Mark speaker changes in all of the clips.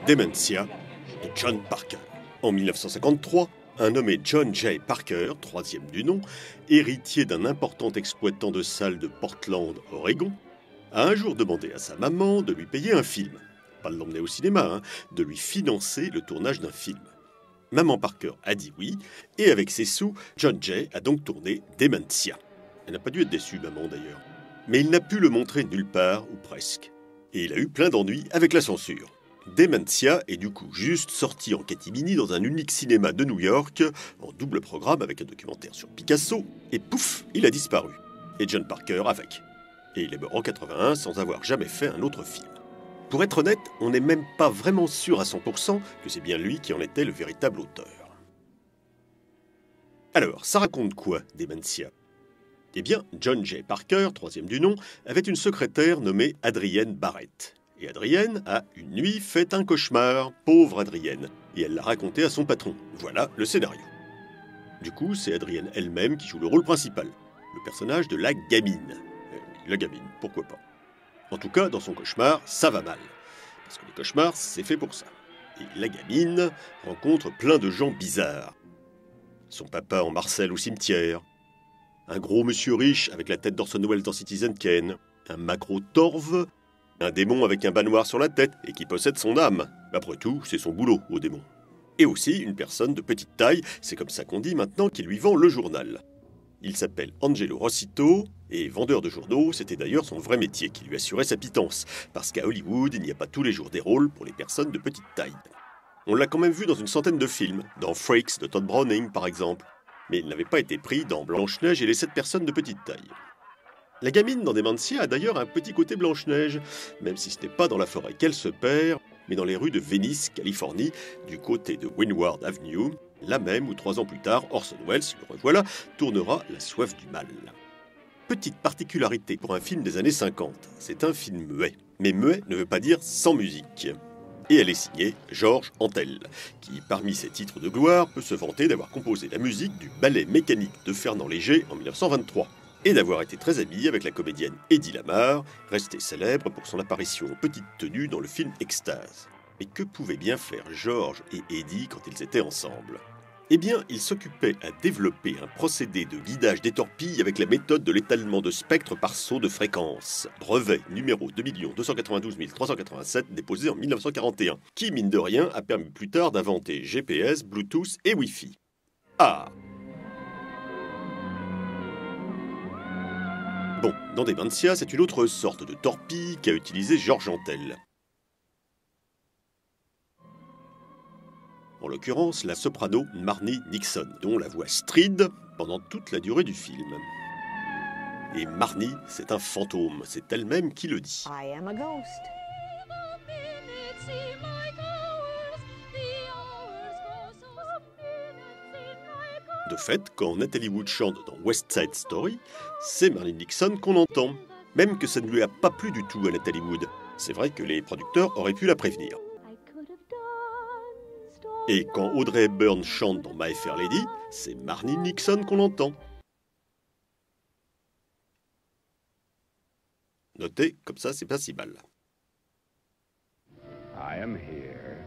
Speaker 1: Dementia de John Parker. En 1953, un nommé John J. Parker, troisième du nom, héritier d'un important exploitant de salles de Portland, Oregon, a un jour demandé à sa maman de lui payer un film. Pas de l'emmener au cinéma, de lui financer le tournage d'un film. Maman Parker a dit oui, et avec ses sous, John J. a donc tourné Dementia. Elle n'a pas dû être déçue, maman d'ailleurs. Mais il n'a pu le montrer nulle part, ou presque. Et il a eu plein d'ennuis avec la censure. Dementia est du coup juste sorti en catimini dans un unique cinéma de New York, en double programme avec un documentaire sur Picasso, et pouf, il a disparu. Et John Parker avec. Et il est mort en 81 sans avoir jamais fait un autre film. Pour être honnête, on n'est même pas vraiment sûr à 100% que c'est bien lui qui en était le véritable auteur. Alors, ça raconte quoi, Dementia ? Eh bien, John J. Parker, troisième du nom, avait une secrétaire nommée Adrienne Barrett. Et Adrienne a, une nuit, fait un cauchemar, pauvre Adrienne, et elle l'a raconté à son patron. Voilà le scénario. Du coup, c'est Adrienne elle-même qui joue le rôle principal, le personnage de la gamine. La gamine, pourquoi pas. En tout cas, dans son cauchemar, ça va mal. Parce que les cauchemars, c'est fait pour ça. Et la gamine rencontre plein de gens bizarres. Son papa en Marcel au cimetière, un gros monsieur riche avec la tête d'Orson Welles dans Citizen Kane, un macro torve, un démon avec un bas noir sur la tête et qui possède son âme. Après tout, c'est son boulot au démon. Et aussi une personne de petite taille, c'est comme ça qu'on dit maintenant, qui lui vend le journal. Il s'appelle Angelo Rossito, et vendeur de journaux, c'était d'ailleurs son vrai métier qui lui assurait sa pitance, parce qu'à Hollywood, il n'y a pas tous les jours des rôles pour les personnes de petite taille. On l'a quand même vu dans une centaine de films, dans Freaks de Todd Browning par exemple, mais il n'avait pas été pris dans Blanche-Neige et les 7 personnes de petite taille. La gamine dans Dementia a d'ailleurs un petit côté Blanche-Neige, même si ce n'est pas dans la forêt qu'elle se perd, mais dans les rues de Venice, Californie, du côté de Windward Avenue, là même où 3 ans plus tard, Orson Welles, le revoilà, tournera La soif du mal. Petite particularité pour un film des années 50, c'est un film muet. Mais muet ne veut pas dire sans musique. Et elle est signée Georges Antel, qui, parmi ses titres de gloire, peut se vanter d'avoir composé la musique du ballet mécanique de Fernand Léger en 1923, et d'avoir été très ami avec la comédienne Eddie Lamar, restée célèbre pour son apparition en petite tenue dans le film Extase. Mais que pouvaient bien faire Georges et Eddie quand ils étaient ensemble ? Eh bien, ils s'occupaient à développer un procédé de guidage des torpilles avec la méthode de l'étalement de spectre par saut de fréquence. Brevet numéro 2 292 387 déposé en 1941, qui, mine de rien, a permis plus tard d'inventer GPS, Bluetooth et Wi-Fi. Ah ! Bon, dans Dementia, c'est une autre sorte de torpille qu'a utilisé Georges Antel. En l'occurrence, la soprano Marnie Nixon, dont la voix stride pendant toute la durée du film. Et Marnie, c'est un fantôme, c'est elle-même qui le dit.
Speaker 2: I am a ghost.
Speaker 1: De fait, quand Natalie Wood chante dans West Side Story, c'est Marnie Nixon qu'on entend. Même que ça ne lui a pas plu du tout à Natalie Wood. C'est vrai que les producteurs auraient pu la prévenir. Et quand Audrey Hepburn chante dans My Fair Lady, c'est Marnie Nixon qu'on entend. Notez, comme ça, c'est pas si mal.
Speaker 3: I am here,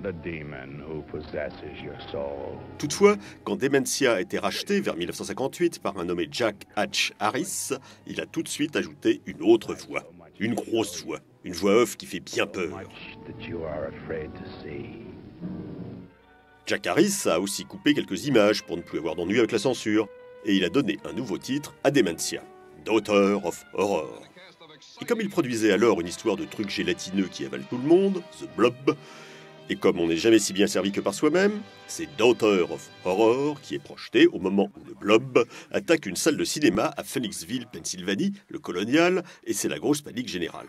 Speaker 3: the demon who possesses your soul.
Speaker 1: Toutefois, quand Dementia a été racheté vers 1958 par un nommé Jack Hatch Harris, il a tout de suite ajouté une autre voix. Une grosse voix. Une voix off qui fait bien peur. Jack Harris a aussi coupé quelques images pour ne plus avoir d'ennui avec la censure, et il a donné un nouveau titre à Dementia, Daughter of Horror. Et comme il produisait alors une histoire de trucs gélatineux qui avalent tout le monde, The Blob, et comme on n'est jamais si bien servi que par soi-même, c'est Daughter of Horror qui est projeté au moment où le Blob attaque une salle de cinéma à Phoenixville, Pennsylvanie, le Colonial, et c'est la grosse panique générale.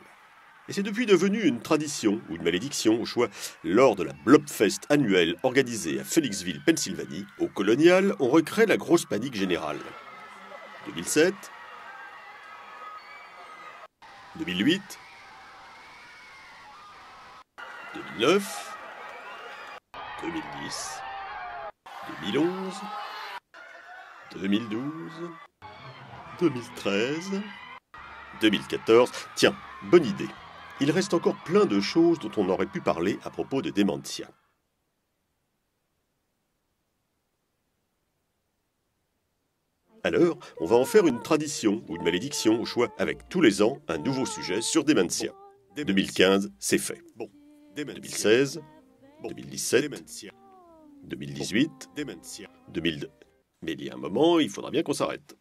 Speaker 1: Et c'est depuis devenu une tradition ou une malédiction au choix. Lors de la Blobfest annuelle organisée à Phoenixville, Pennsylvanie, au Colonial, on recrée la grosse panique générale. 2007, 2008, 2009, 2010, 2011, 2012, 2013, 2014. Tiens, bonne idée. il reste encore plein de choses dont on aurait pu parler à propos de Dementia. Alors, on va en faire une tradition ou une malédiction au choix, avec tous les ans un nouveau sujet sur Dementia. 2015, c'est fait. 2016, 2017, 2018, 2002. Mais il y a un moment, il faudra bien qu'on s'arrête.